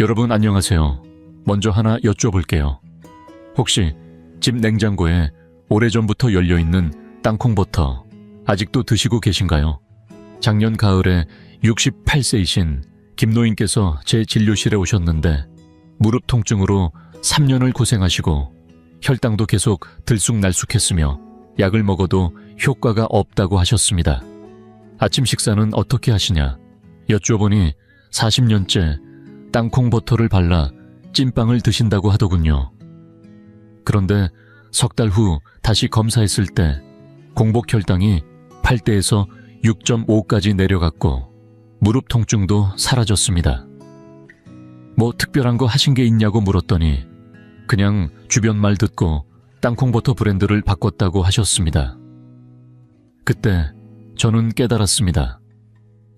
여러분 안녕하세요. 먼저 하나 여쭤볼게요. 혹시 집 냉장고에 오래전부터 열려있는 땅콩버터 아직도 드시고 계신가요? 작년 가을에 68세이신 김노인께서 제 진료실에 오셨는데 무릎 통증으로 3년을 고생하시고 혈당도 계속 들쑥날쑥했으며 약을 먹어도 효과가 없다고 하셨습니다. 아침 식사는 어떻게 하시냐? 여쭈어보니 40년째 땅콩버터를 발라 찐빵을 드신다고 하더군요. 그런데 석 달 후 다시 검사했을 때 공복 혈당이 8대에서 6.5까지 내려갔고 무릎 통증도 사라졌습니다. 뭐 특별한 거 하신 게 있냐고 물었더니 그냥 주변 말 듣고 땅콩버터 브랜드를 바꿨다고 하셨습니다. 그때 저는 깨달았습니다.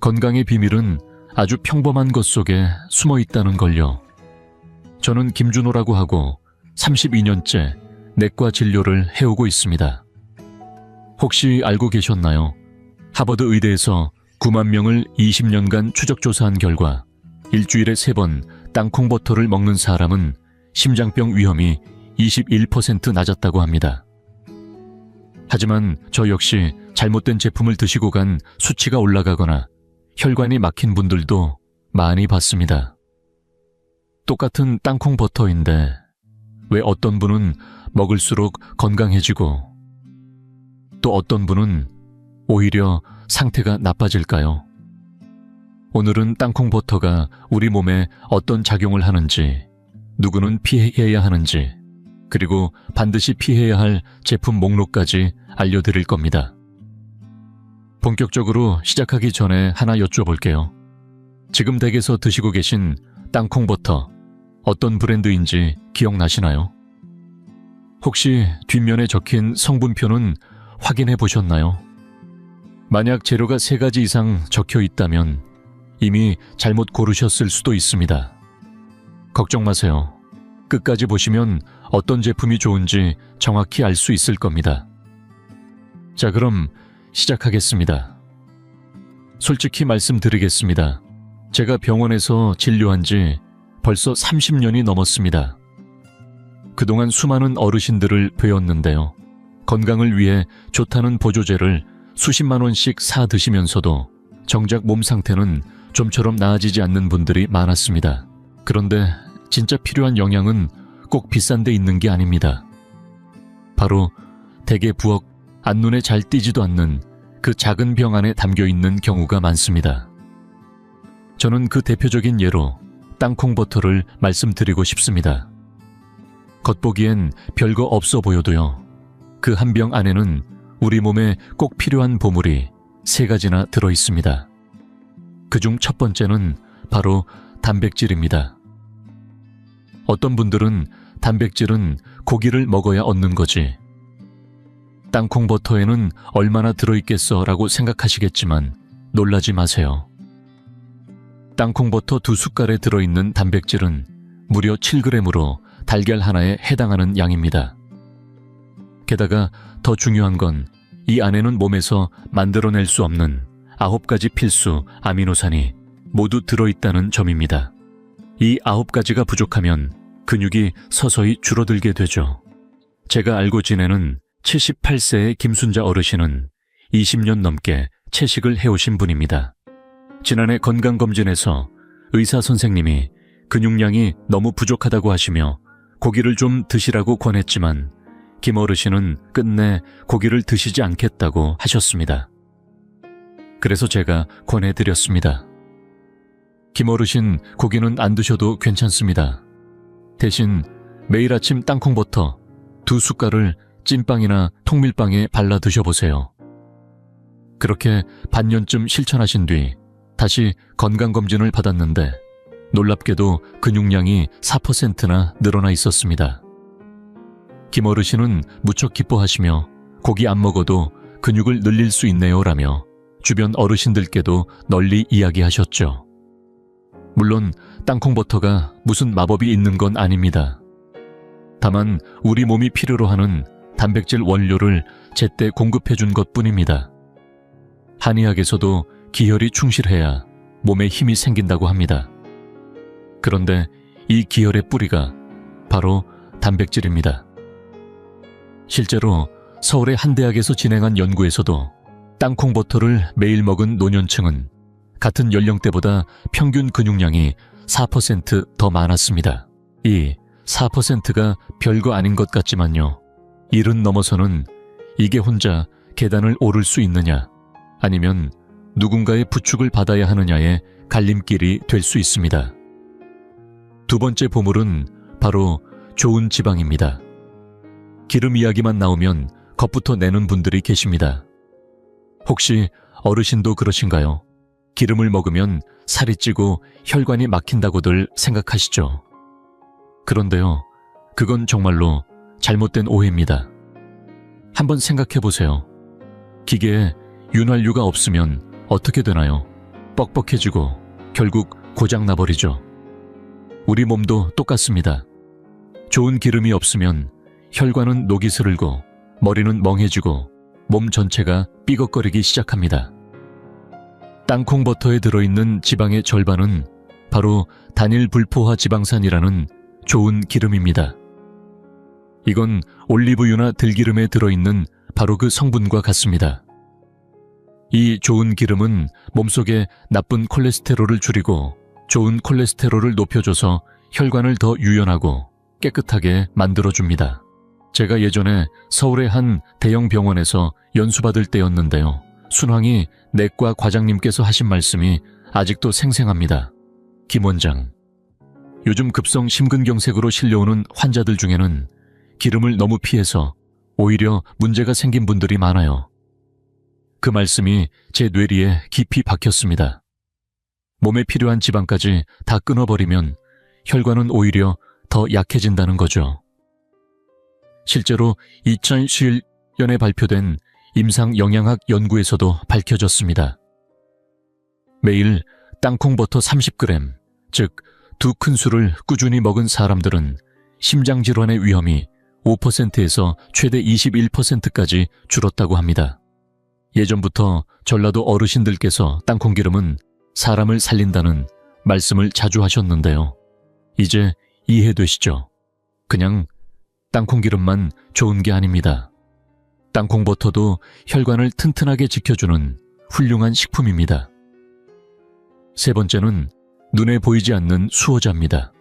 건강의 비밀은 아주 평범한 것 속에 숨어 있다는 걸요. 저는 김준호라고 하고 32년째 내과 진료를 해오고 있습니다. 혹시 알고 계셨나요? 하버드 의대에서 9만 명을 20년간 추적조사한 결과 일주일에 3번 땅콩버터를 먹는 사람은 심장병 위험이 21% 낮았다고 합니다. 하지만 저 역시 잘못된 제품을 드시고 간 수치가 올라가거나 혈관이 막힌 분들도 많이 봤습니다. 똑같은 땅콩버터인데 왜 어떤 분은 먹을수록 건강해지고 또 어떤 분은 오히려 상태가 나빠질까요? 오늘은 땅콩버터가 우리 몸에 어떤 작용을 하는지, 누구는 피해야 하는지, 그리고 반드시 피해야 할 제품 목록까지 알려드릴 겁니다. 본격적으로 시작하기 전에 하나 여쭤볼게요. 지금 댁에서 드시고 계신 땅콩버터 어떤 브랜드인지 기억나시나요? 혹시 뒷면에 적힌 성분표는 확인해 보셨나요? 만약 재료가 3가지 이상 적혀 있다면 이미 잘못 고르셨을 수도 있습니다. 걱정 마세요. 끝까지 보시면 어떤 제품이 좋은지 정확히 알 수 있을 겁니다. 자, 그럼 시작하겠습니다. 솔직히 말씀드리겠습니다. 제가 병원에서 진료한 지 벌써 30년이 넘었습니다. 그동안 수많은 어르신들을 뵈었는데요. 건강을 위해 좋다는 보조제를 수십만 원씩 사 드시면서도 정작 몸 상태는 좀처럼 나아지지 않는 분들이 많았습니다. 그런데 진짜 필요한 영양은 꼭 비싼 데 있는 게 아닙니다. 바로 대개 부엌 앞눈에 잘 띄지도 않는 그 작은 병 안에 담겨있는 경우가 많습니다. 저는 그 대표적인 예로 땅콩버터를 말씀드리고 싶습니다. 겉보기엔 별거 없어 보여도요. 그 한 병 안에는 우리 몸에 꼭 필요한 보물이 3가지나 들어있습니다. 그중 첫 번째는 바로 단백질입니다. 어떤 분들은 단백질은 고기를 먹어야 얻는 거지, 땅콩버터에는 얼마나 들어있겠어 라고 생각하시겠지만 놀라지 마세요. 땅콩버터 2숟갈에 들어있는 단백질은 무려 7g으로 달걀 하나에 해당하는 양입니다. 게다가 더 중요한 건 이 안에는 몸에서 만들어낼 수 없는 9가지 필수 아미노산이 모두 들어있다는 점입니다. 이 9가지가 부족하면 근육이 서서히 줄어들게 되죠. 제가 알고 지내는 78세의 김순자 어르신은 20년 넘게 채식을 해오신 분입니다. 지난해 건강검진에서 의사 선생님이 근육량이 너무 부족하다고 하시며 고기를 좀 드시라고 권했지만 김 어르신은 끝내 고기를 드시지 않겠다고 하셨습니다. 그래서 제가 권해드렸습니다. 김 어르신, 고기는 안 드셔도 괜찮습니다. 대신 매일 아침 땅콩버터 2숟갈을 찐빵이나 통밀빵에 발라 드셔보세요. 그렇게 반년쯤 실천하신 뒤 다시 건강검진을 받았는데 놀랍게도 근육량이 4%나 늘어나 있었습니다. 김 어르신은 무척 기뻐하시며 고기 안 먹어도 근육을 늘릴 수 있네요 라며 주변 어르신들께도 널리 이야기하셨죠. 물론 땅콩버터가 무슨 마법이 있는 건 아닙니다. 다만 우리 몸이 필요로 하는 단백질 원료를 제때 공급해준 것뿐입니다. 한의학에서도 기혈이 충실해야 몸에 힘이 생긴다고 합니다. 그런데 이 기혈의 뿌리가 바로 단백질입니다. 실제로 서울의 한 대학에서 진행한 연구에서도 땅콩버터를 매일 먹은 노년층은 같은 연령대보다 평균 근육량이 4% 더 많았습니다. 이 4%가 별거 아닌 것 같지만요. 일은 넘어서는 이게 혼자 계단을 오를 수 있느냐, 아니면 누군가의 부축을 받아야 하느냐의 갈림길이 될 수 있습니다. 두 번째 보물은 바로 좋은 지방입니다. 기름 이야기만 나오면 겁부터 내는 분들이 계십니다. 혹시 어르신도 그러신가요? 기름을 먹으면 살이 찌고 혈관이 막힌다고들 생각하시죠? 그런데요, 그건 정말로 잘못된 오해입니다. 한번 생각해 보세요. 기계에 윤활유가 없으면 어떻게 되나요? 뻑뻑해지고 결국 고장나버리죠. 우리 몸도 똑같습니다. 좋은 기름이 없으면 혈관은 녹이 스르고 머리는 멍해지고 몸 전체가 삐걱거리기 시작합니다. 땅콩버터에 들어있는 지방의 절반은 바로 단일 불포화 지방산이라는 좋은 기름입니다. 이건 올리브유나 들기름에 들어있는 바로 그 성분과 같습니다. 이 좋은 기름은 몸속에 나쁜 콜레스테롤을 줄이고 좋은 콜레스테롤을 높여줘서 혈관을 더 유연하고 깨끗하게 만들어줍니다. 제가 예전에 서울의 한 대형 병원에서 연수받을 때였는데요. 순황이 내과 과장님께서 하신 말씀이 아직도 생생합니다. 김 원장, 요즘 급성 심근경색으로 실려오는 환자들 중에는 기름을 너무 피해서 오히려 문제가 생긴 분들이 많아요. 그 말씀이 제 뇌리에 깊이 박혔습니다. 몸에 필요한 지방까지 다 끊어버리면 혈관은 오히려 더 약해진다는 거죠. 실제로 2011년에 발표된 임상영양학 연구에서도 밝혀졌습니다. 매일 땅콩버터 30g, 즉 2큰술을 꾸준히 먹은 사람들은 심장질환의 위험이 5%에서 최대 21%까지 줄었다고 합니다. 예전부터 전라도 어르신들께서 땅콩기름은 사람을 살린다는 말씀을 자주 하셨는데요. 이제 이해되시죠? 그냥 땅콩기름만 좋은 게 아닙니다. 땅콩버터도 혈관을 튼튼하게 지켜주는 훌륭한 식품입니다. 세 번째는 눈에 보이지 않는 수호자입니다.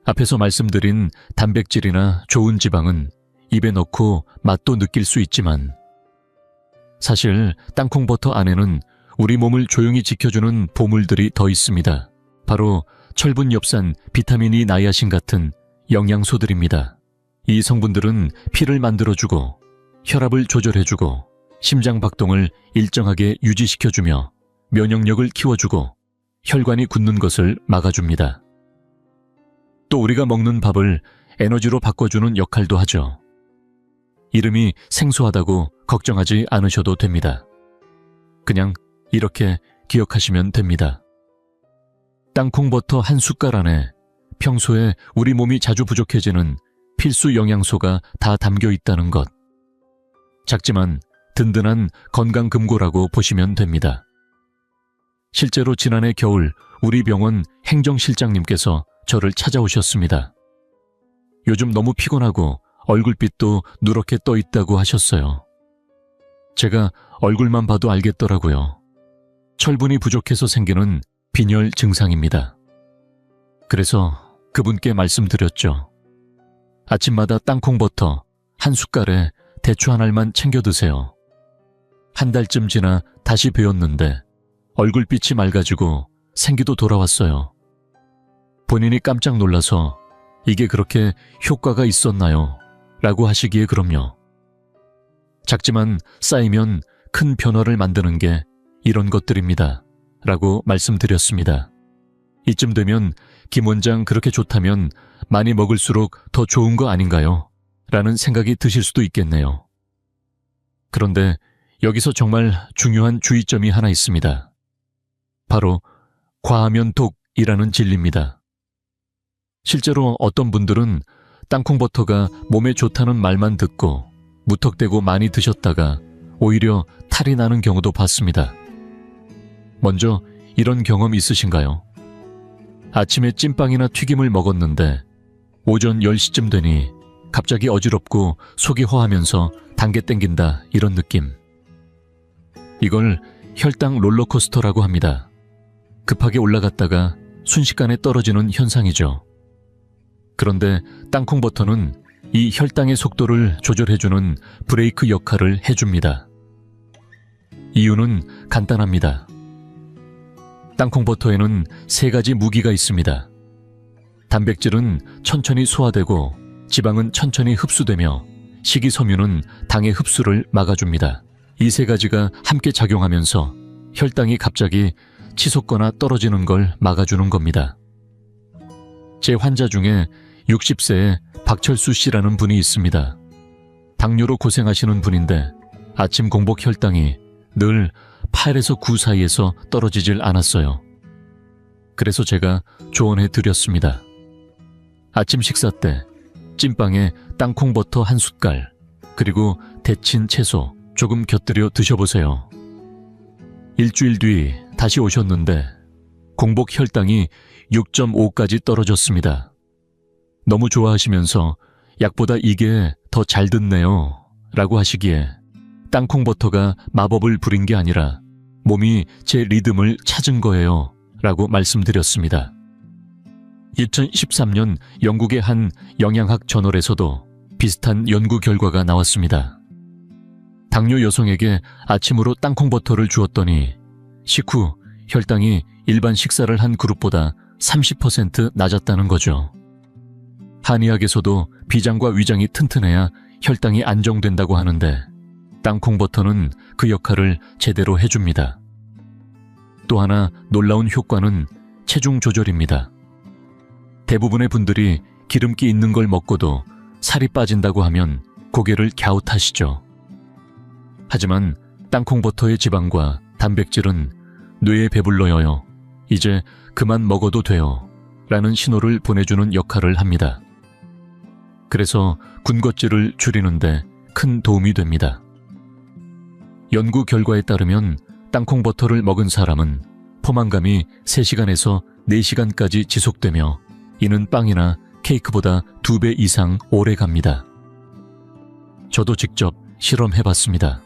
앞에서 말씀드린 단백질이나 좋은 지방은 입에 넣고 맛도 느낄 수 있지만 사실 땅콩버터 안에는 우리 몸을 조용히 지켜주는 보물들이 더 있습니다. 바로 철분 엽산, 비타민 E, 나이아신 같은 영양소들입니다. 이 성분들은 피를 만들어주고 혈압을 조절해주고 심장 박동을 일정하게 유지시켜주며 면역력을 키워주고 혈관이 굳는 것을 막아줍니다. 또 우리가 먹는 밥을 에너지로 바꿔주는 역할도 하죠. 이름이 생소하다고 걱정하지 않으셔도 됩니다. 그냥 이렇게 기억하시면 됩니다. 땅콩버터 한 숟갈 안에 평소에 우리 몸이 자주 부족해지는 필수 영양소가 다 담겨 있다는 것. 작지만 든든한 건강금고라고 보시면 됩니다. 실제로 지난해 겨울 우리 병원 행정실장님께서 저를 찾아오셨습니다. 요즘 너무 피곤하고 얼굴빛도 누렇게 떠 있다고 하셨어요. 제가 얼굴만 봐도 알겠더라고요. 철분이 부족해서 생기는 빈혈 증상입니다. 그래서 그분께 말씀드렸죠. 아침마다 땅콩버터 한 숟갈에 대추 한 알만 챙겨 드세요. 한 달쯤 지나 다시 배웠는데 얼굴빛이 맑아지고 생기도 돌아왔어요. 본인이 깜짝 놀라서 이게 그렇게 효과가 있었나요? 라고 하시기에 그럼요. 작지만 쌓이면 큰 변화를 만드는 게 이런 것들입니다. 라고 말씀드렸습니다. 이쯤 되면 김 원장 그렇게 좋다면 많이 먹을수록 더 좋은 거 아닌가요? 라는 생각이 드실 수도 있겠네요. 그런데 여기서 정말 중요한 주의점이 하나 있습니다. 바로 과하면 독이라는 진리입니다. 실제로 어떤 분들은 땅콩버터가 몸에 좋다는 말만 듣고 무턱대고 많이 드셨다가 오히려 탈이 나는 경우도 봤습니다. 먼저 이런 경험 있으신가요? 아침에 찐빵이나 튀김을 먹었는데 오전 10시쯤 되니 갑자기 어지럽고 속이 허하면서 당겨 땡긴다 이런 느낌. 이걸 혈당 롤러코스터라고 합니다. 급하게 올라갔다가 순식간에 떨어지는 현상이죠. 그런데 땅콩버터는 이 혈당의 속도를 조절해주는 브레이크 역할을 해줍니다. 이유는 간단합니다. 땅콩버터에는 3가지 무기가 있습니다. 단백질은 천천히 소화되고 지방은 천천히 흡수되며 식이섬유는 당의 흡수를 막아줍니다. 이 3가지가 함께 작용하면서 혈당이 갑자기 치솟거나 떨어지는 걸 막아주는 겁니다. 제 환자 중에 60세의 박철수 씨라는 분이 있습니다. 당뇨로 고생하시는 분인데 아침 공복 혈당이 늘 8에서 9 사이에서 떨어지질 않았어요. 그래서 제가 조언해 드렸습니다. 아침 식사 때 찐빵에 땅콩버터 1숟갈 그리고 데친 채소 조금 곁들여 드셔보세요. 일주일 뒤 다시 오셨는데 공복 혈당이 6.5까지 떨어졌습니다. 너무 좋아하시면서 약보다 이게 더 잘 듣네요 라고 하시기에 땅콩버터가 마법을 부린 게 아니라 몸이 제 리듬을 찾은 거예요 라고 말씀드렸습니다. 2013년 영국의 한 영양학 저널에서도 비슷한 연구 결과가 나왔습니다. 당뇨 여성에게 아침으로 땅콩버터를 주었더니 식후 혈당이 일반 식사를 한 그룹보다 30% 낮았다는 거죠. 한의학에서도 비장과 위장이 튼튼해야 혈당이 안정된다고 하는데 땅콩버터는 그 역할을 제대로 해줍니다. 또 하나 놀라운 효과는 체중 조절입니다. 대부분의 분들이 기름기 있는 걸 먹고도 살이 빠진다고 하면 고개를 갸웃하시죠. 하지만 땅콩버터의 지방과 단백질은 뇌에 배불러요. 이제 그만 먹어도 돼요. 라는 신호를 보내주는 역할을 합니다. 그래서 군것질을 줄이는데 큰 도움이 됩니다. 연구 결과에 따르면 땅콩버터를 먹은 사람은 포만감이 3시간에서 4시간까지 지속되며 이는 빵이나 케이크보다 2배 이상 오래 갑니다. 저도 직접 실험해봤습니다.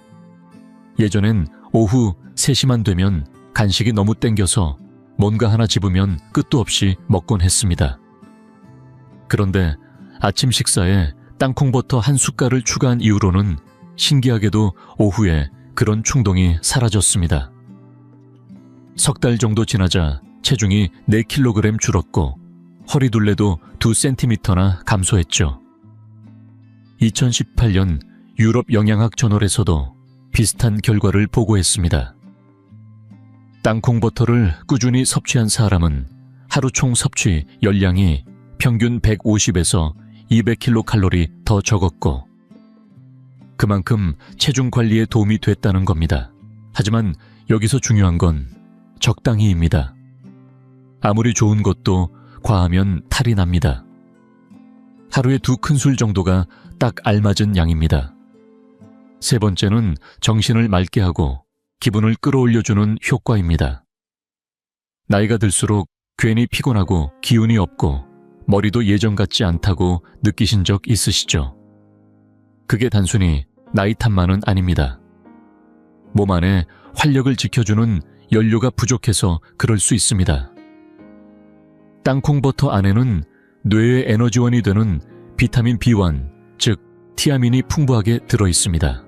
예전엔 오후 3시만 되면 간식이 너무 땡겨서 뭔가 하나 집으면 끝도 없이 먹곤 했습니다. 그런데 아침 식사에 땅콩버터 1숟갈을 추가한 이후로는 신기하게도 오후에 그런 충동이 사라졌습니다. 석 달 정도 지나자 체중이 4kg 줄었고 허리둘레도 2cm나 감소했죠. 2018년 유럽 영양학 저널에서도 비슷한 결과를 보고했습니다. 땅콩버터를 꾸준히 섭취한 사람은 하루 총 섭취 열량이 평균 150에서 200kcal 더 적었고 그만큼 체중 관리에 도움이 됐다는 겁니다. 하지만 여기서 중요한 건 적당히입니다. 아무리 좋은 것도 과하면 탈이 납니다. 하루에 2큰술 정도가 딱 알맞은 양입니다. 세 번째는 정신을 맑게 하고 기분을 끌어올려주는 효과입니다. 나이가 들수록 괜히 피곤하고 기운이 없고 머리도 예전 같지 않다고 느끼신 적 있으시죠? 그게 단순히 나이 탓만은 아닙니다. 몸 안에 활력을 지켜주는 연료가 부족해서 그럴 수 있습니다. 땅콩버터 안에는 뇌의 에너지원이 되는 비타민 B1, 즉 티아민이 풍부하게 들어있습니다.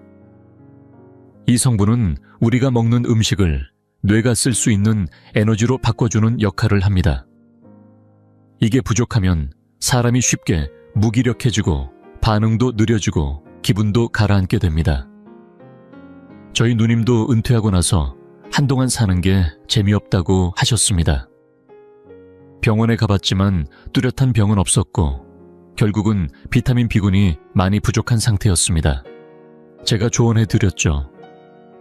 이 성분은 우리가 먹는 음식을 뇌가 쓸 수 있는 에너지로 바꿔주는 역할을 합니다. 이게 부족하면 사람이 쉽게 무기력해지고 반응도 느려지고 기분도 가라앉게 됩니다. 저희 누님도 은퇴하고 나서 한동안 사는 게 재미없다고 하셨습니다. 병원에 가봤지만 뚜렷한 병은 없었고 결국은 비타민 B군이 많이 부족한 상태였습니다. 제가 조언해드렸죠.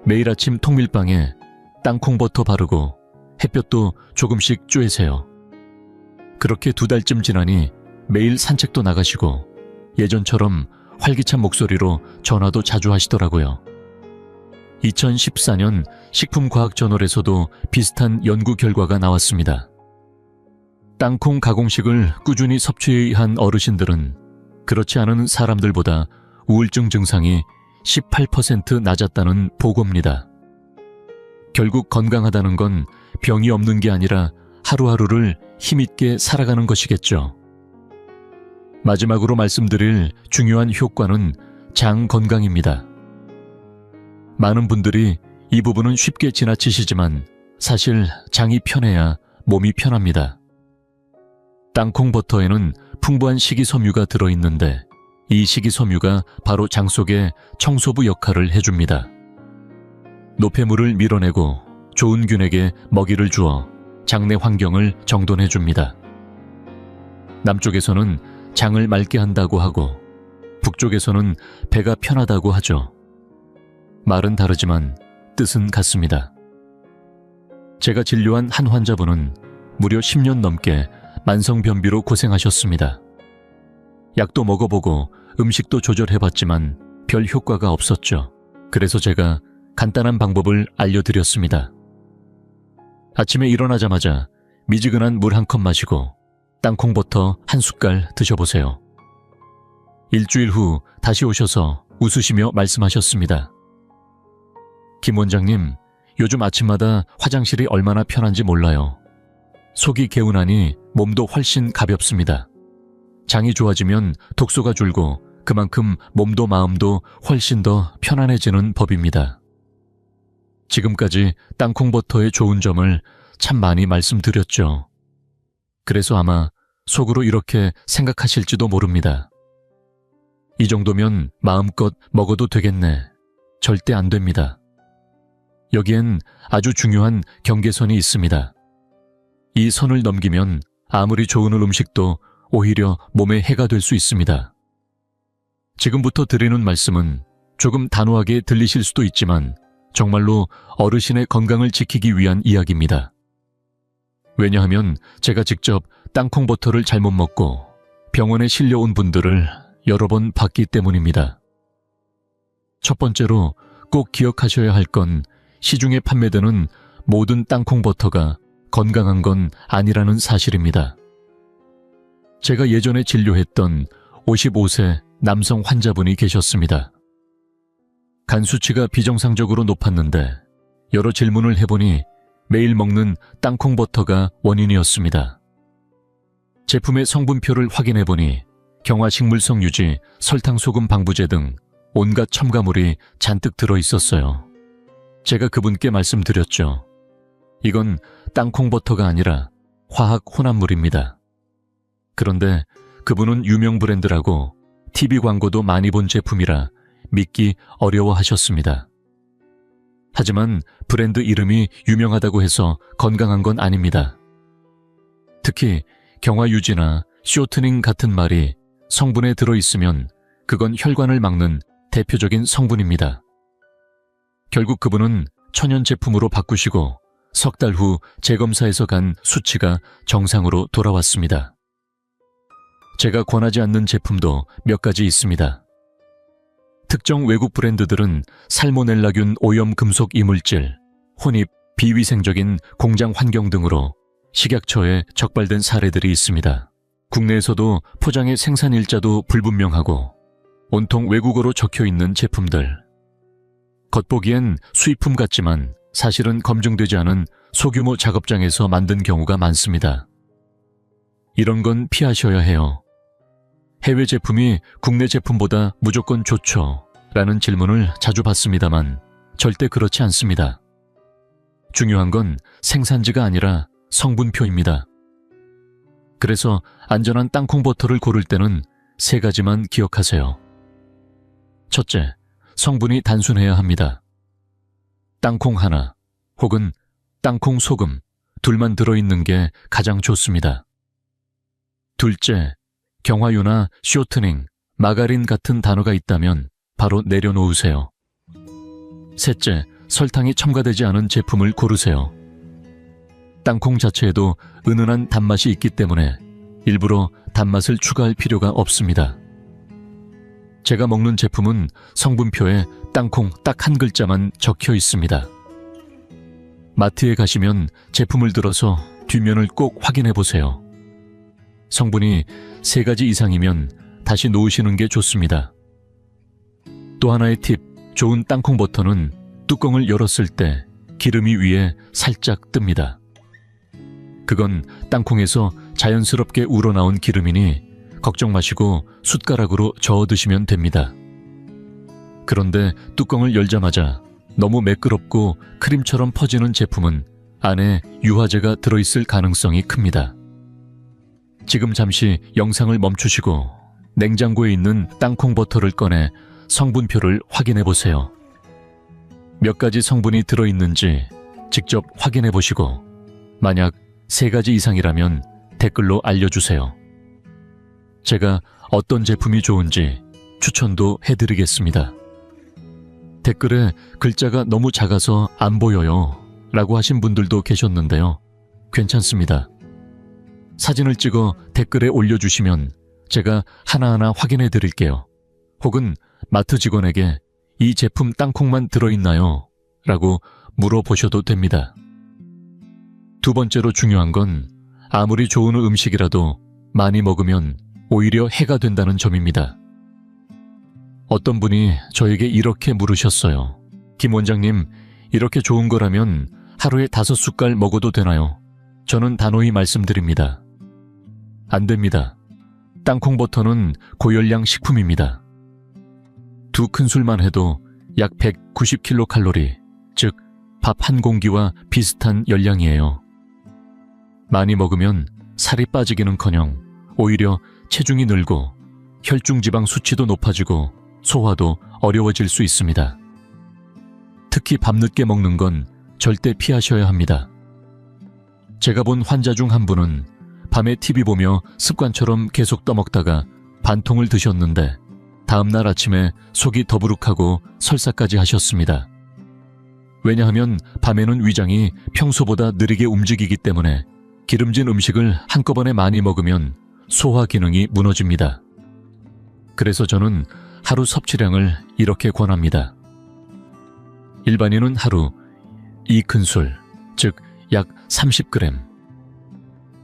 매일 아침 통밀빵에 땅콩버터 바르고 햇볕도 조금씩 쬐세요. 그렇게 2달쯤 지나니 매일 산책도 나가시고 예전처럼 활기찬 목소리로 전화도 자주 하시더라고요. 2014년 식품과학저널에서도 비슷한 연구 결과가 나왔습니다. 땅콩 가공식을 꾸준히 섭취해야 한 어르신들은 그렇지 않은 사람들보다 우울증 증상이 18% 낮았다는 보고입니다. 결국 건강하다는 건 병이 없는 게 아니라 하루하루를 힘있게 살아가는 것이겠죠. 마지막으로 말씀드릴 중요한 효과는 장 건강입니다. 많은 분들이 이 부분은 쉽게 지나치시지만 사실 장이 편해야 몸이 편합니다. 땅콩 버터에는 풍부한 식이섬유가 들어있는데 이 식이섬유가 바로 장 속의 청소부 역할을 해줍니다. 노폐물을 밀어내고 좋은 균에게 먹이를 주어 장내 환경을 정돈해줍니다. 남쪽에서는 장을 맑게 한다고 하고 북쪽에서는 배가 편하다고 하죠. 말은 다르지만 뜻은 같습니다. 제가 진료한 한 환자분은 무려 10년 넘게 만성변비로 고생하셨습니다. 약도 먹어보고 음식도 조절해봤지만 별 효과가 없었죠. 그래서 제가 간단한 방법을 알려드렸습니다. 아침에 일어나자마자 미지근한 물 한 컵 마시고 땅콩버터 한 숟갈 드셔보세요. 일주일 후 다시 오셔서 웃으시며 말씀하셨습니다. 김 원장님, 요즘 아침마다 화장실이 얼마나 편한지 몰라요. 속이 개운하니 몸도 훨씬 가볍습니다. 장이 좋아지면 독소가 줄고 그만큼 몸도 마음도 훨씬 더 편안해지는 법입니다. 지금까지 땅콩버터의 좋은 점을 참 많이 말씀드렸죠. 그래서 아마 속으로 이렇게 생각하실지도 모릅니다. 이 정도면 마음껏 먹어도 되겠네. 절대 안 됩니다. 여기엔 아주 중요한 경계선이 있습니다. 이 선을 넘기면 아무리 좋은 음식도 오히려 몸에 해가 될 수 있습니다. 지금부터 드리는 말씀은 조금 단호하게 들리실 수도 있지만 정말로 어르신의 건강을 지키기 위한 이야기입니다. 왜냐하면 제가 직접 땅콩버터를 잘못 먹고 병원에 실려온 분들을 여러 번 봤기 때문입니다. 첫 번째로 꼭 기억하셔야 할 건 시중에 판매되는 모든 땅콩버터가 건강한 건 아니라는 사실입니다. 제가 예전에 진료했던 55세 남성 환자분이 계셨습니다. 간 수치가 비정상적으로 높았는데 여러 질문을 해보니 매일 먹는 땅콩버터가 원인이었습니다. 제품의 성분표를 확인해보니 경화식물성 유지, 설탕, 소금, 방부제 등 온갖 첨가물이 잔뜩 들어있었어요. 제가 그분께 말씀드렸죠. 이건 땅콩버터가 아니라 화학 혼합물입니다. 그런데 그분은 유명 브랜드라고 TV 광고도 많이 본 제품이라 믿기 어려워하셨습니다. 하지만 브랜드 이름이 유명하다고 해서 건강한 건 아닙니다. 특히 경화유지나 쇼트닝 같은 말이 성분에 들어있으면 그건 혈관을 막는 대표적인 성분입니다. 결국 그분은 천연 제품으로 바꾸시고 석 달 후 재검사에서 간 수치가 정상으로 돌아왔습니다. 제가 권하지 않는 제품도 몇 가지 있습니다. 특정 외국 브랜드들은 살모넬라균 오염 금속 이물질, 혼입, 비위생적인 공장 환경 등으로 식약처에 적발된 사례들이 있습니다. 국내에서도 포장의 생산 일자도 불분명하고 온통 외국어로 적혀있는 제품들. 겉보기엔 수입품 같지만 사실은 검증되지 않은 소규모 작업장에서 만든 경우가 많습니다. 이런 건 피하셔야 해요. 해외 제품이 국내 제품보다 무조건 좋죠? 라는 질문을 자주 받습니다만 절대 그렇지 않습니다. 중요한 건 생산지가 아니라 성분표입니다. 그래서 안전한 땅콩버터를 고를 때는 3가지만 기억하세요. 첫째, 성분이 단순해야 합니다. 땅콩 하나 혹은 땅콩 소금 둘만 들어있는 게 가장 좋습니다. 둘째, 경화유나 쇼트닝, 마가린 같은 단어가 있다면 바로 내려놓으세요. 셋째, 설탕이 첨가되지 않은 제품을 고르세요. 땅콩 자체에도 은은한 단맛이 있기 때문에 일부러 단맛을 추가할 필요가 없습니다. 제가 먹는 제품은 성분표에 땅콩 딱 한 글자만 적혀 있습니다. 마트에 가시면 제품을 들어서 뒷면을 꼭 확인해 보세요. 성분이 3가지 이상이면 다시 놓으시는 게 좋습니다. 또 하나의 팁, 좋은 땅콩 버터는 뚜껑을 열었을 때 기름이 위에 살짝 뜹니다. 그건 땅콩에서 자연스럽게 우러나온 기름이니 걱정 마시고 숟가락으로 저어 드시면 됩니다. 그런데 뚜껑을 열자마자 너무 매끄럽고 크림처럼 퍼지는 제품은 안에 유화제가 들어있을 가능성이 큽니다. 지금 잠시 영상을 멈추시고 냉장고에 있는 땅콩 버터를 꺼내 성분표를 확인해 보세요. 몇 가지 성분이 들어있는지 직접 확인해 보시고 만약 3가지 이상이라면 댓글로 알려주세요. 제가 어떤 제품이 좋은지 추천도 해드리겠습니다. 댓글에 글자가 너무 작아서 안 보여요 라고 하신 분들도 계셨는데요. 괜찮습니다. 사진을 찍어 댓글에 올려주시면 제가 하나하나 확인해 드릴게요. 혹은 마트 직원에게 이 제품 땅콩만 들어있나요? 라고 물어보셔도 됩니다. 두 번째로 중요한 건 아무리 좋은 음식이라도 많이 먹으면 오히려 해가 된다는 점입니다. 어떤 분이 저에게 이렇게 물으셨어요. 김 원장님, 이렇게 좋은 거라면 하루에 5숟갈 먹어도 되나요? 저는 단호히 말씀드립니다. 안 됩니다. 땅콩 버터는 고열량 식품입니다. 2큰술만 해도 약 190kcal, 즉 밥 한 공기와 비슷한 열량이에요. 많이 먹으면 살이 빠지기는커녕 오히려 체중이 늘고 혈중지방 수치도 높아지고 소화도 어려워질 수 있습니다. 특히 밤늦게 먹는 건 절대 피하셔야 합니다. 제가 본 환자 중 한 분은 밤에 TV 보며 습관처럼 계속 떠먹다가 반통을 드셨는데 다음날 아침에 속이 더부룩하고 설사까지 하셨습니다. 왜냐하면 밤에는 위장이 평소보다 느리게 움직이기 때문에 기름진 음식을 한꺼번에 많이 먹으면 소화 기능이 무너집니다. 그래서 저는 하루 섭취량을 이렇게 권합니다. 일반인은 하루 2큰술, 즉 약 30g.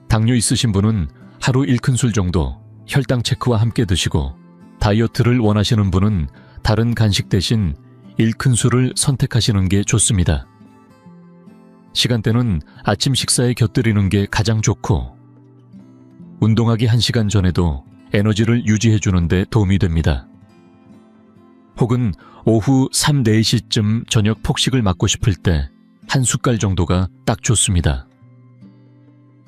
당뇨 있으신 분은 하루 1큰술 정도 혈당 체크와 함께 드시고 다이어트를 원하시는 분은 다른 간식 대신 1큰술을 선택하시는 게 좋습니다. 시간대는 아침 식사에 곁들이는 게 가장 좋고 운동하기 1시간 전에도 에너지를 유지해주는 데 도움이 됩니다. 혹은 오후 3, 4시쯤 저녁 폭식을 맞고 싶을 때 1숟갈 정도가 딱 좋습니다.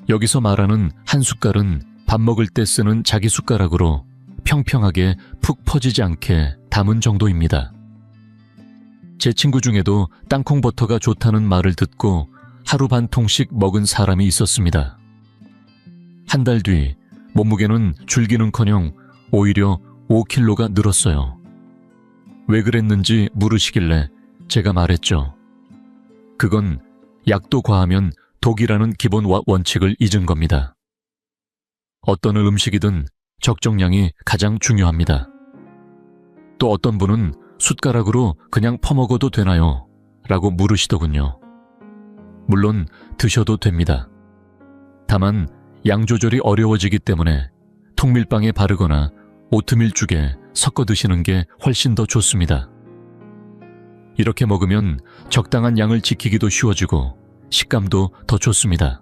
여기서 말하는 1숟갈은 밥 먹을 때 쓰는 자기 숟가락으로 평평하게 푹 퍼지지 않게 담은 정도입니다. 제 친구 중에도 땅콩 버터가 좋다는 말을 듣고 하루 반 통씩 먹은 사람이 있었습니다. 한 달 뒤 몸무게는 줄기는커녕 오히려 5kg가 늘었어요. 왜 그랬는지 물으시길래 제가 말했죠. 그건 약도 과하면 독이라는 기본 원칙을 잊은 겁니다. 어떤 음식이든 적정량이 가장 중요합니다. 또 어떤 분은 숟가락으로 그냥 퍼먹어도 되나요? 라고 물으시더군요. 물론 드셔도 됩니다. 다만 양 조절이 어려워지기 때문에 통밀빵에 바르거나 오트밀죽에 섞어 드시는 게 훨씬 더 좋습니다. 이렇게 먹으면 적당한 양을 지키기도 쉬워지고 식감도 더 좋습니다.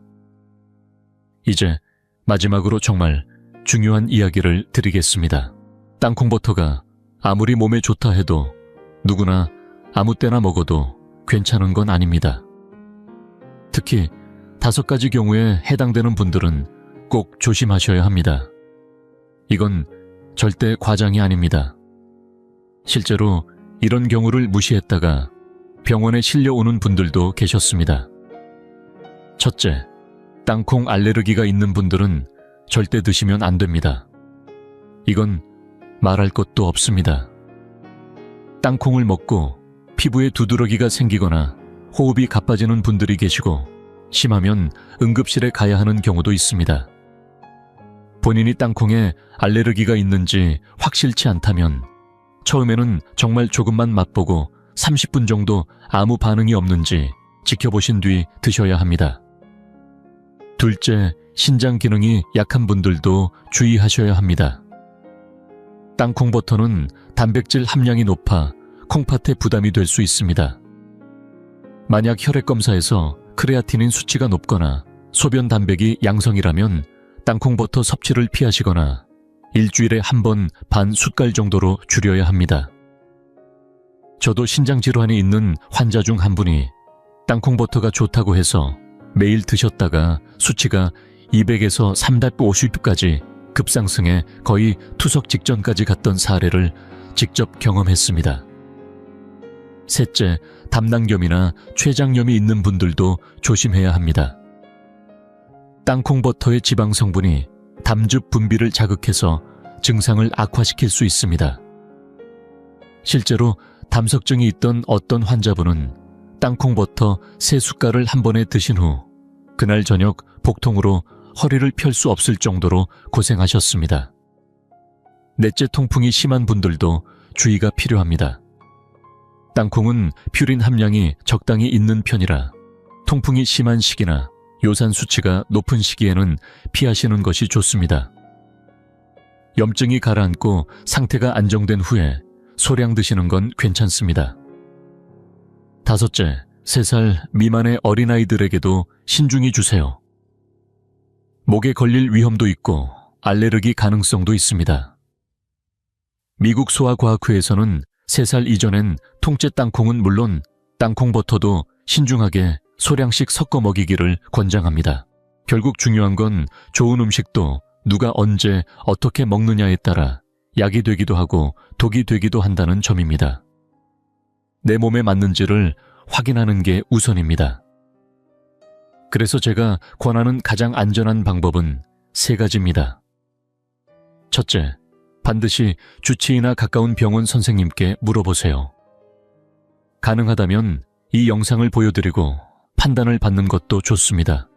이제 마지막으로 정말 중요한 이야기를 드리겠습니다. 땅콩버터가 아무리 몸에 좋다 해도 누구나 아무 때나 먹어도 괜찮은 건 아닙니다. 특히 5가지 경우에 해당되는 분들은 꼭 조심하셔야 합니다. 이건 절대 과장이 아닙니다. 실제로 이런 경우를 무시했다가 병원에 실려오는 분들도 계셨습니다. 첫째, 땅콩 알레르기가 있는 분들은 절대 드시면 안 됩니다. 이건 말할 것도 없습니다. 땅콩을 먹고 피부에 두드러기가 생기거나 호흡이 가빠지는 분들이 계시고 심하면 응급실에 가야 하는 경우도 있습니다. 본인이 땅콩에 알레르기가 있는지 확실치 않다면 처음에는 정말 조금만 맛보고 30분 정도 아무 반응이 없는지 지켜보신 뒤 드셔야 합니다. 둘째, 신장 기능이 약한 분들도 주의하셔야 합니다. 땅콩버터는 단백질 함량이 높아 콩팥에 부담이 될 수 있습니다. 만약 혈액검사에서 크레아티닌 수치가 높거나 소변 단백이 양성이라면 땅콩버터 섭취를 피하시거나 일주일에 한 번 반 숟갈 정도로 줄여야 합니다. 저도 신장질환이 있는 환자 중 한 분이 땅콩버터가 좋다고 해서 매일 드셨다가 수치가 200에서 350까지 급상승해 거의 투석 직전까지 갔던 사례를 직접 경험했습니다. 셋째, 담낭염이나 췌장염이 있는 분들도 조심해야 합니다. 땅콩버터의 지방 성분이 담즙 분비를 자극해서 증상을 악화시킬 수 있습니다. 실제로 담석증이 있던 어떤 환자분은 땅콩버터 3숟갈을 한 번에 드신 후 그날 저녁 복통으로 허리를 펼 수 없을 정도로 고생하셨습니다. 넷째, 통풍이 심한 분들도 주의가 필요합니다. 땅콩은 퓨린 함량이 적당히 있는 편이라 통풍이 심한 시기나 요산 수치가 높은 시기에는 피하시는 것이 좋습니다. 염증이 가라앉고 상태가 안정된 후에 소량 드시는 건 괜찮습니다. 다섯째, 3살 미만의 어린아이들에게도 신중히 주세요. 목에 걸릴 위험도 있고 알레르기 가능성도 있습니다. 미국 소아과학회에서는 3살 이전엔 통째 땅콩은 물론 땅콩버터도 신중하게 소량씩 섞어 먹이기를 권장합니다. 결국 중요한 건 좋은 음식도 누가 언제 어떻게 먹느냐에 따라 약이 되기도 하고 독이 되기도 한다는 점입니다. 내 몸에 맞는지를 확인하는 게 우선입니다. 그래서 제가 권하는 가장 안전한 방법은 3가지입니다. 첫째, 반드시 주치의나 가까운 병원 선생님께 물어보세요. 가능하다면 이 영상을 보여드리고 판단을 받는 것도 좋습니다.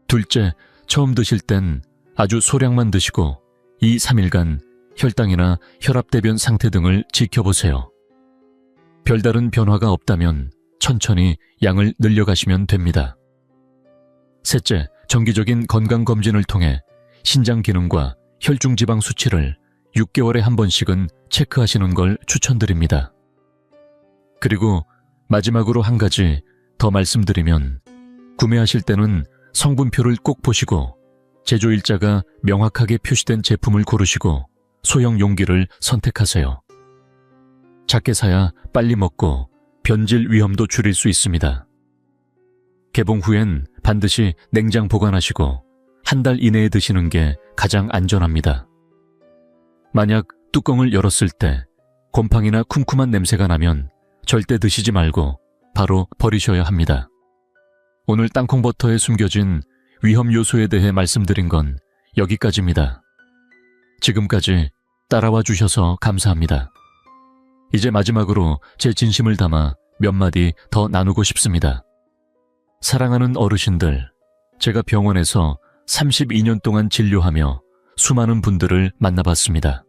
둘째, 처음 드실 땐 아주 소량만 드시고 2-3일간 혈당이나 혈압대변 상태 등을 지켜보세요. 별다른 변화가 없다면 천천히 양을 늘려가시면 됩니다. 셋째, 정기적인 건강검진을 통해 신장 기능과 혈중지방 수치를 6개월에 한 번씩은 체크하시는 걸 추천드립니다. 그리고 마지막으로 한 가지 더 말씀드리면 구매하실 때는 성분표를 꼭 보시고 제조일자가 명확하게 표시된 제품을 고르시고 소형 용기를 선택하세요. 작게 사야 빨리 먹고 변질 위험도 줄일 수 있습니다. 개봉 후엔 반드시 냉장 보관하시고 한 달 이내에 드시는 게 가장 안전합니다. 만약 뚜껑을 열었을 때 곰팡이나 쿰쿰한 냄새가 나면 절대 드시지 말고 바로 버리셔야 합니다. 오늘 땅콩버터에 숨겨진 위험 요소에 대해 말씀드린 건 여기까지입니다. 지금까지 따라와 주셔서 감사합니다. 이제 마지막으로 제 진심을 담아 몇 마디 더 나누고 싶습니다. 사랑하는 어르신들, 제가 병원에서 32년 동안 진료하며 수많은 분들을 만나봤습니다.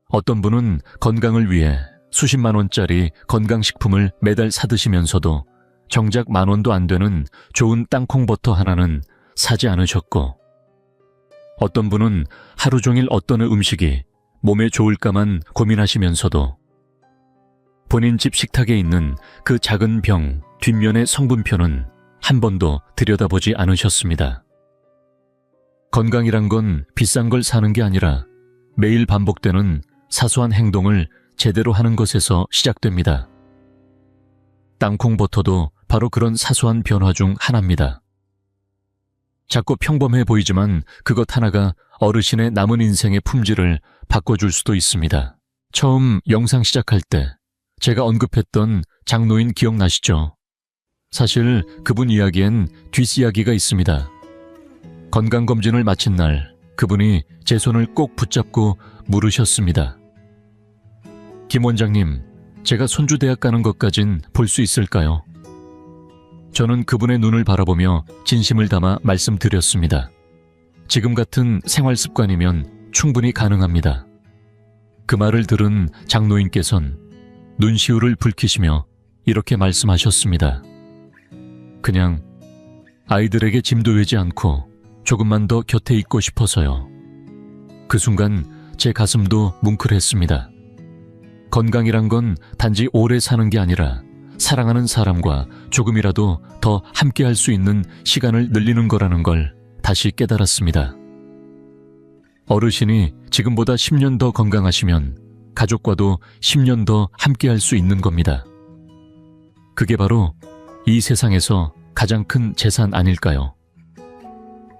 어떤 분은 건강을 위해 수십만 원짜리 건강식품을 매달 사드시면서도 정작 10,000원도 안 되는 좋은 땅콩버터 하나는 사지 않으셨고, 어떤 분은 하루 종일 어떤 음식이 몸에 좋을까만 고민하시면서도 본인 집 식탁에 있는 그 작은 병 뒷면의 성분표는 한 번도 들여다보지 않으셨습니다. 건강이란 건 비싼 걸 사는 게 아니라 매일 반복되는 사소한 행동을 제대로 하는 것에서 시작됩니다. 땅콩버터도 바로 그런 사소한 변화 중 하나입니다. 작고 평범해 보이지만 그것 하나가 어르신의 남은 인생의 품질을 바꿔줄 수도 있습니다. 처음 영상 시작할 때 제가 언급했던 장노인 기억나시죠? 사실 그분 이야기엔 뒷이야기가 있습니다. 건강검진을 마친 날 그분이 제 손을 꼭 붙잡고 물으셨습니다. 김 원장님, 제가 손주대학 가는 것까진 볼 수 있을까요? 저는 그분의 눈을 바라보며 진심을 담아 말씀드렸습니다. 지금 같은 생활 습관이면 충분히 가능합니다. 그 말을 들은 장노인께선 눈시울을 붉히시며 이렇게 말씀하셨습니다. 그냥 아이들에게 짐도 되지 않고 조금만 더 곁에 있고 싶어서요. 그 순간 제 가슴도 뭉클했습니다. 건강이란 건 단지 오래 사는 게 아니라 사랑하는 사람과 조금이라도 더 함께할 수 있는 시간을 늘리는 거라는 걸 다시 깨달았습니다. 어르신이 지금보다 10년 더 건강하시면 가족과도 10년 더 함께할 수 있는 겁니다. 그게 바로 이 세상에서 가장 큰 재산 아닐까요?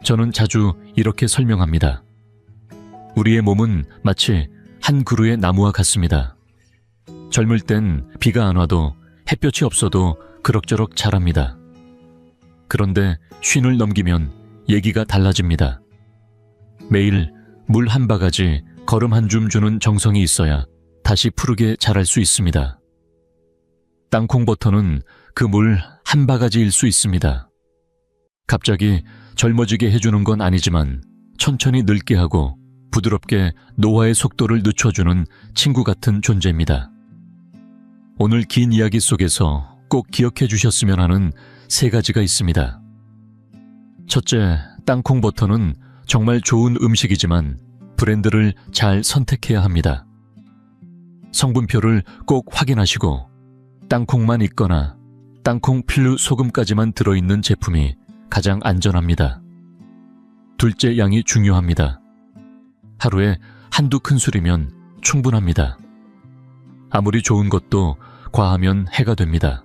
저는 자주 이렇게 설명합니다. 우리의 몸은 마치 한 그루의 나무와 같습니다. 젊을 땐 비가 안 와도 햇볕이 없어도 그럭저럭 자랍니다. 그런데 쉰을 넘기면 얘기가 달라집니다. 매일 물 한 바가지, 거름 한 줌 주는 정성이 있어야 다시 푸르게 자랄 수 있습니다. 땅콩버터는 그 물 한 바가지일 수 있습니다. 갑자기 젊어지게 해주는 건 아니지만 천천히 늙게 하고 부드럽게 노화의 속도를 늦춰주는 친구 같은 존재입니다. 오늘 긴 이야기 속에서 꼭 기억해 주셨으면 하는 3가지가 있습니다. 첫째, 땅콩버터는 정말 좋은 음식이지만 브랜드를 잘 선택해야 합니다. 성분표를 꼭 확인하시고 땅콩만 있거나 땅콩 필루 소금까지만 들어있는 제품이 가장 안전합니다. 둘째, 양이 중요합니다. 하루에 한두 큰술이면 충분합니다. 아무리 좋은 것도 과하면 해가 됩니다.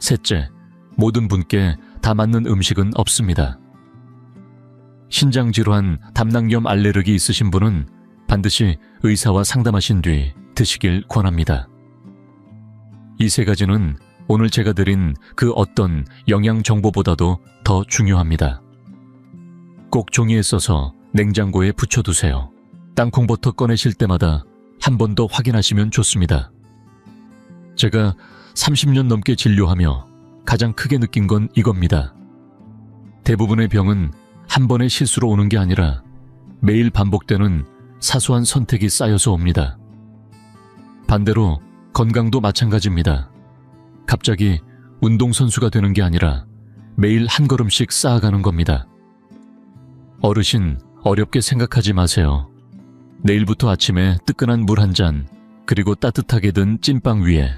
셋째, 모든 분께 다 맞는 음식은 없습니다. 신장질환, 담낭염 알레르기 있으신 분은 반드시 의사와 상담하신 뒤 드시길 권합니다. 이 3가지는 오늘 제가 드린 그 어떤 영양 정보보다도 더 중요합니다. 꼭 종이에 써서 냉장고에 붙여두세요. 땅콩버터 꺼내실 때마다 한 번 더 확인하시면 좋습니다. 제가 30년 넘게 진료하며 가장 크게 느낀 건 이겁니다. 대부분의 병은 한 번의 실수로 오는 게 아니라 매일 반복되는 사소한 선택이 쌓여서 옵니다. 반대로 건강도 마찬가지입니다. 갑자기 운동선수가 되는 게 아니라 매일 한 걸음씩 쌓아가는 겁니다. 어르신, 어렵게 생각하지 마세요. 내일부터 아침에 뜨끈한 물 한 잔, 그리고 따뜻하게 든 찐빵 위에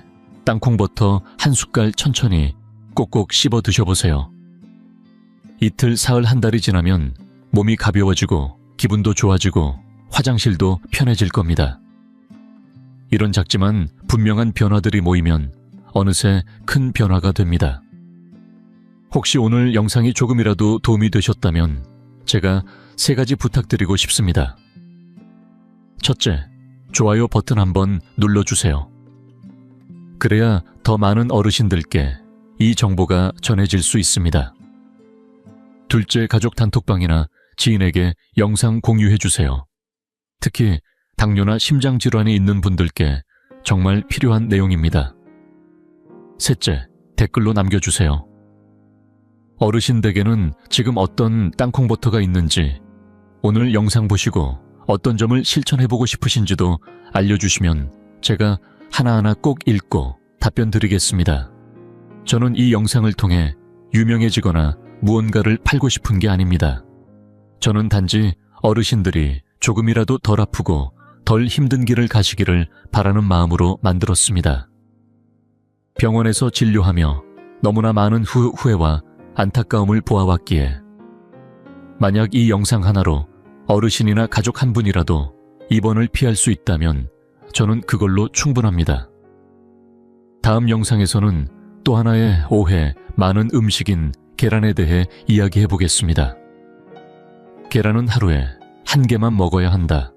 땅콩버터 한 숟갈 천천히 꼭꼭 씹어 드셔보세요. 이틀, 사흘, 한 달이 지나면 몸이 가벼워지고 기분도 좋아지고 화장실도 편해질 겁니다. 이런 작지만 분명한 변화들이 모이면 어느새 큰 변화가 됩니다. 혹시 오늘 영상이 조금이라도 도움이 되셨다면 제가 3가지 부탁드리고 싶습니다. 첫째, 좋아요 버튼 한번 눌러주세요. 그래야 더 많은 어르신들께 이 정보가 전해질 수 있습니다. 둘째, 가족 단톡방이나 지인에게 영상 공유해주세요. 특히 당뇨나 심장질환이 있는 분들께 정말 필요한 내용입니다. 셋째, 댓글로 남겨주세요. 어르신 댁에는 지금 어떤 땅콩버터가 있는지, 오늘 영상 보시고 어떤 점을 실천해보고 싶으신지도 알려주시면 제가 하나하나 꼭 읽고 답변 드리겠습니다. 저는 이 영상을 통해 유명해지거나 무언가를 팔고 싶은 게 아닙니다. 저는 단지 어르신들이 조금이라도 덜 아프고 덜 힘든 길을 가시기를 바라는 마음으로 만들었습니다. 병원에서 진료하며 너무나 많은 후회와 안타까움을 보아왔기에 만약 이 영상 하나로 어르신이나 가족 한 분이라도 입원을 피할 수 있다면 저는 그걸로 충분합니다. 다음 영상에서는 또 하나의 오해 많은 음식인 계란에 대해 이야기해 보겠습니다. 계란은 하루에 1개만 먹어야 한다.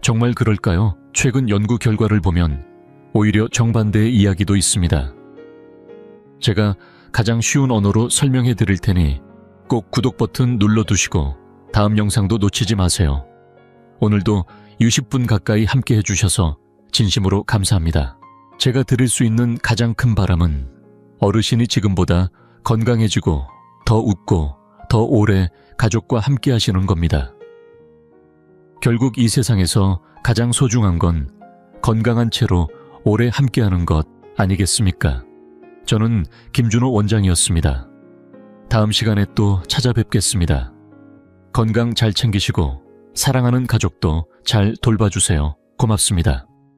정말 그럴까요? 최근 연구 결과를 보면 오히려 정반대의 이야기도 있습니다. 제가 가장 쉬운 언어로 설명해 드릴 테니 꼭 구독 버튼 눌러두시고 다음 영상도 놓치지 마세요. 오늘도 60분 가까이 함께 해주셔서 진심으로 감사합니다. 제가 드릴 수 있는 가장 큰 바람은 어르신이 지금보다 건강해지고 더 웃고 더 오래 가족과 함께 하시는 겁니다. 결국 이 세상에서 가장 소중한 건 건강한 채로 오래 함께하는 것 아니겠습니까? 저는 김준호 원장이었습니다. 다음 시간에 또 찾아뵙겠습니다. 건강 잘 챙기시고 사랑하는 가족도 잘 돌봐주세요. 고맙습니다.